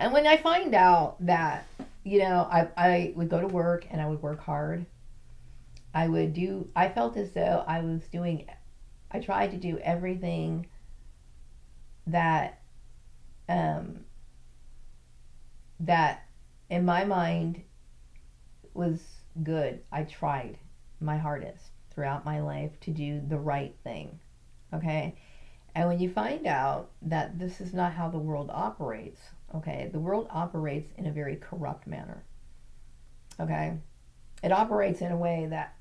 And when I find out that, I would go to work and I would work hard, I felt as though I tried to do everything that, um, that in my mind was good. I tried my hardest throughout my life to do the right thing. Okay? And when you find out that this is not how the world operates, okay, the world operates in a very corrupt manner. Okay? It operates in a way that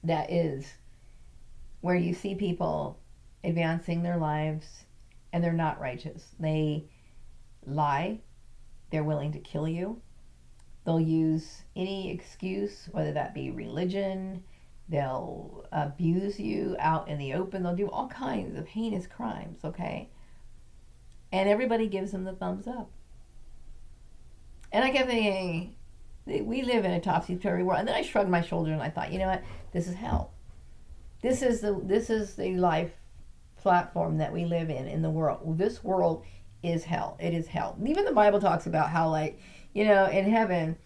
that is where you see people advancing their lives and they're not righteous. They lie, they're willing to kill you. They'll use any excuse, whether that be religion, they'll abuse you out in the open, they'll do all kinds of heinous crimes, okay? And everybody gives them the thumbs up. And I kept thinking, we live in a topsy-turvy world. And then I shrugged my shoulders and I thought, you know what? This is hell. This is the life platform that we live in the world. This world is hell. It is hell. Even the Bible talks about how, like, in heaven,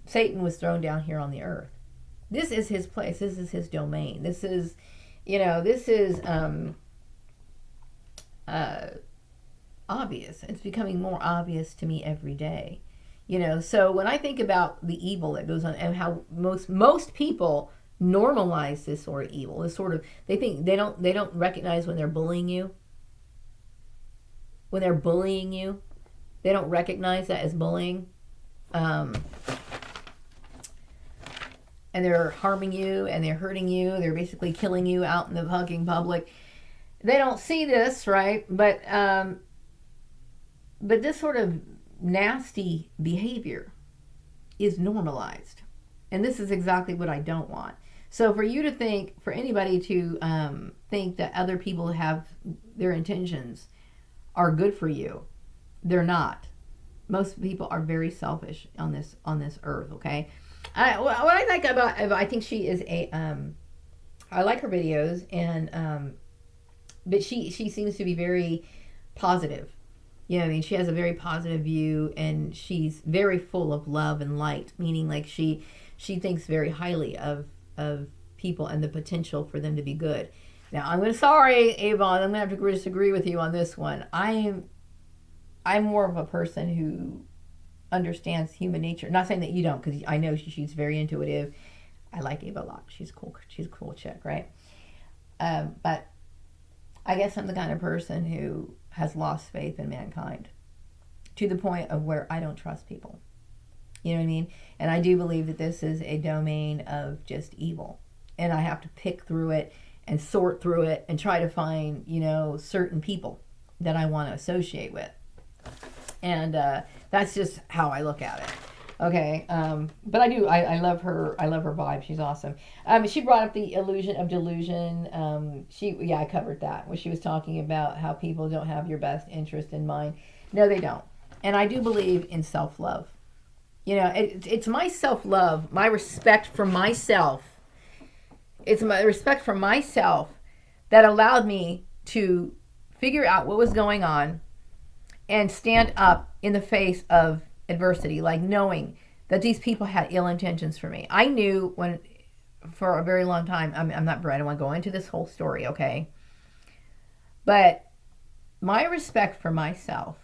Satan was thrown down here on the earth. This is his place. This is his domain. Uh, obvious. It's becoming more obvious to me every day. So when I think about the evil that goes on and how most people normalize this sort of evil, this sort of they don't recognize when they're bullying you. When they're bullying you, they don't recognize that as bullying. Um, and they're harming you and they're hurting you. They're basically killing you out in the fucking public. They don't see this, right? But this sort of nasty behavior is normalized. And this is exactly what I don't want. So for anybody to think that other people have their intentions are good for you, they're not. Most people are very selfish on this earth. Okay, what I like about Eva, I think she is I like her videos, and but she seems to be very positive. I mean, she has a very positive view, and she's very full of love and light. Meaning, like she thinks very highly of people and the potential for them to be good. Now, sorry, Avon, I'm gonna have to disagree with you on this one. I'm more of a person who understands human nature. Not saying that you don't, because I know she's very intuitive. I like Ava a lot. She's cool. She's a cool chick, right? But I guess I'm the kind of person who has lost faith in mankind to the point of where I don't trust people. You know what I mean? And I do believe that this is a domain of just evil. And I have to pick through it and sort through it and try to find, certain people that I want to associate with. And that's just how I look at it. Okay, but I love her. I love her vibe. She's awesome. She brought up the illusion of delusion. I covered that when she was talking about how people don't have your best interest in mind. No, they don't. And I do believe in self-love. It's my self-love, my respect for myself. It's my respect for myself that allowed me to figure out what was going on and stand up in the face of adversity, like knowing that these people had ill intentions for me. I knew for a very long time, I'm not, I don't want to go into this whole story, okay? But my respect for myself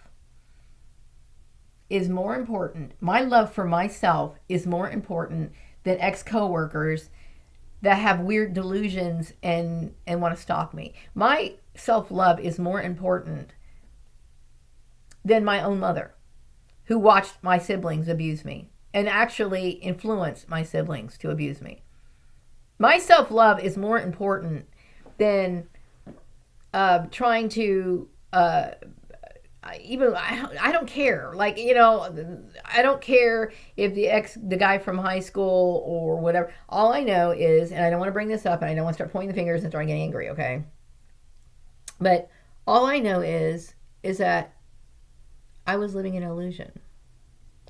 is more important. My love for myself is more important than ex-coworkers that have weird delusions and want to stalk me. My self-love is more important than my own mother, who watched my siblings abuse me and actually influenced my siblings to abuse me. My self-love is more important than trying to I don't care. Like, I don't care if the guy from high school or whatever. All I know is, and I don't want to bring this up, and I don't want to start pointing the fingers and start getting angry, okay? But all I know is that I was living in an illusion.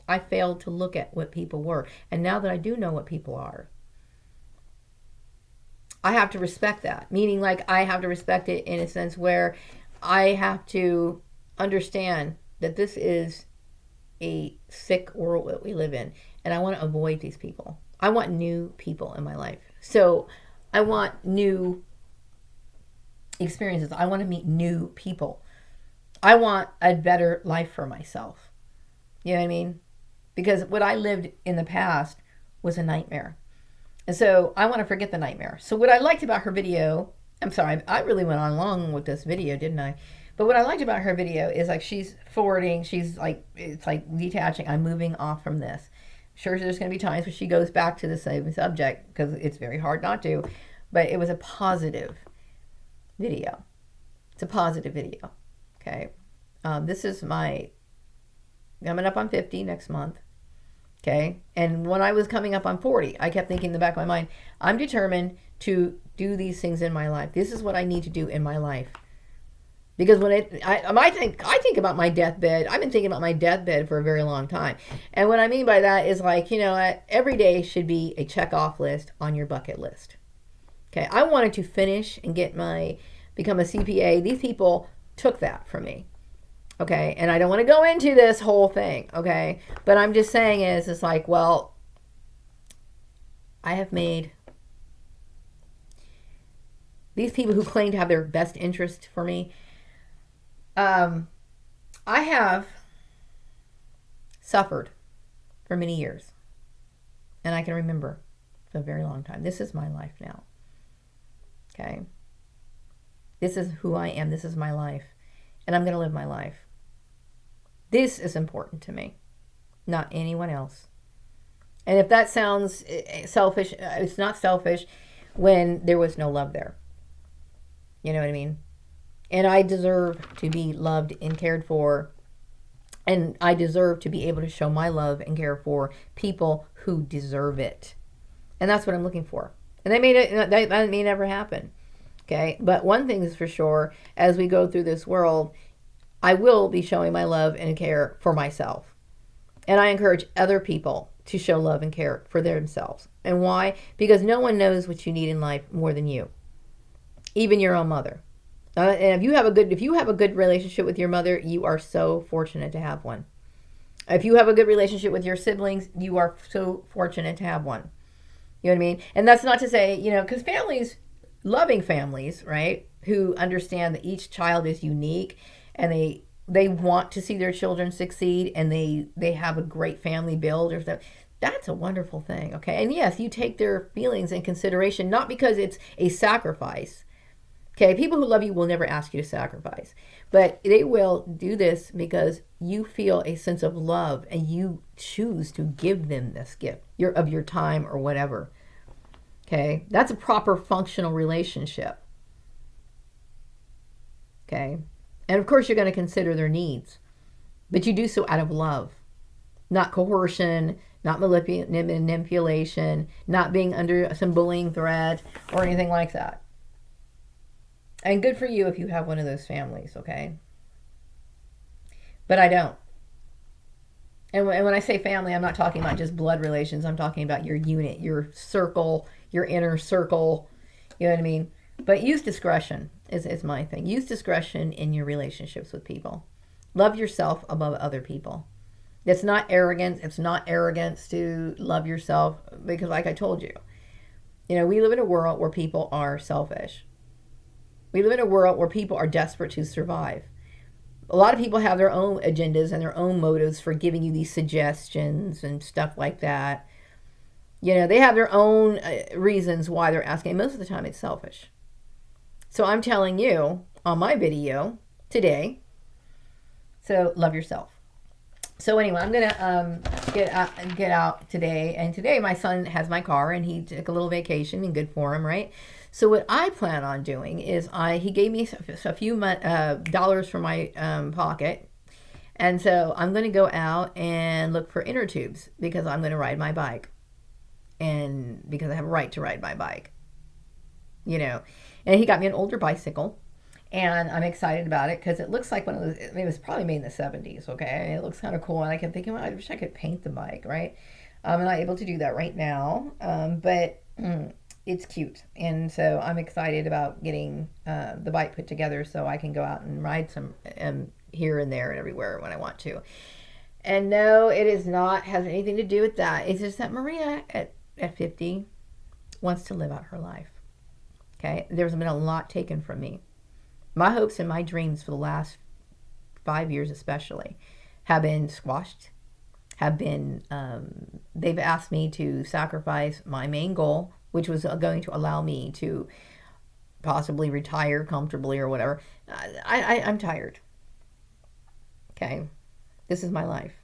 I failed to look at what people were. And now that I do know what people are, I have to respect that. Meaning, like, I have to respect it in a sense where I have to understand that this is a sick world that we live in, and I want to avoid these people. I want new people in my life. So I want new experiences. I want to meet new people. I want a better life for myself. You know what I mean? Because what I lived in the past was a nightmare. And so I want to forget the nightmare. So what I liked about her video, I'm sorry, I really went on long with this video, didn't I? But what I liked about her video is like she's forwarding, she's like, it's like detaching, I'm moving off from this. Sure, there's going to be times where she goes back to the same subject because it's very hard not to, but it was a positive video. It's a positive video. Okay. This is my, coming up on 50 next month. Okay. And when I was coming up on 40, I kept thinking in the back of my mind, I'm determined to do these things in my life. This is what I need to do in my life. Because when I think about my deathbed, I've been thinking about my deathbed for a very long time. And what I mean by that is like, you know, every day should be a check off list on your bucket list. Okay. I wanted to finish and become a CPA. These people took that from me. Okay. And I don't want to go into this whole thing. Okay. But I'm just saying it's like, well, I have made these people who claim to have their best interest for me. I have suffered for many years, and I can remember for a very long time. This is my life now. Okay. This is who I am. This is my life, and I'm going to live my life. This is important to me, not anyone else. And if that sounds selfish, it's not selfish when there was no love there. You know what I mean? And I deserve to be loved and cared for. And I deserve to be able to show my love and care for people who deserve it. And that's what I'm looking for. And that may never happen. Okay? But one thing is for sure, as we go through this world, I will be showing my love and care for myself. And I encourage other people to show love and care for themselves. And why? Because no one knows what you need in life more than you. Even your own mother. And if you have a good relationship with your mother, you are so fortunate to have one. If you have a good relationship with your siblings, you are so fortunate to have one. You know what I mean? And that's not to say, you know, because loving families, right, who understand that each child is unique and they want to see their children succeed and they have a great family build or stuff. That's a wonderful thing, okay? And yes, you take their feelings in consideration, not because it's a sacrifice. Okay, people who love you will never ask you to sacrifice, but they will do this because you feel a sense of love and you choose to give them this gift of your time or whatever. Okay, that's a proper functional relationship. Okay, and of course you're going to consider their needs, but you do so out of love, not coercion, not manipulation, not being under some bullying threat or anything like that. And good for you if you have one of those families, okay? But I don't. And when I say family, I'm not talking about just blood relations. I'm talking about your unit, your circle, your inner circle. You know what I mean? But use discretion is my thing. Use discretion in your relationships with people. Love yourself above other people. It's not arrogance. It's not arrogance to love yourself because like I told you, you know, we live in a world where people are selfish. We live in a world where people are desperate to survive. A lot of people have their own agendas and their own motives for giving you these suggestions and stuff like that. You know, they have their own reasons why they're asking. Most of the time it's selfish. So I'm telling you on my video today, so love yourself. So anyway, I'm going to get out today. And today my son has my car and he took a little vacation and good for him, right? So what I plan on doing is he gave me a few dollars from my pocket. And so I'm going to go out and look for inner tubes because I'm going to ride my bike. And because I have a right to ride my bike. You know. And he got me an older bicycle. And I'm excited about it because it looks like one of those, I mean, it was probably made in the 70s, okay? And it looks kind of cool. And I kept thinking, well, I wish I could paint the bike, right? I'm not able to do that right now. But it's cute. And so I'm excited about getting the bike put together so I can go out and ride some here and there and everywhere when I want to. And no, it is not has anything to do with that. It's just that Maria at 50 wants to live out her life. Okay? There's been a lot taken from me. My hopes and my dreams for the last 5 years especially have been squashed, have been, they've asked me to sacrifice my main goal, which was going to allow me to possibly retire comfortably or whatever. I'm tired. Okay? This is my life.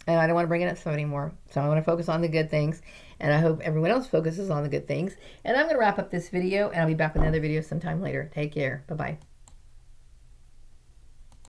And I don't want to bring it up so anymore. So I want to focus on the good things. And I hope everyone else focuses on the good things. And I'm going to wrap up this video, and I'll be back with another video sometime later. Take care. Bye-bye.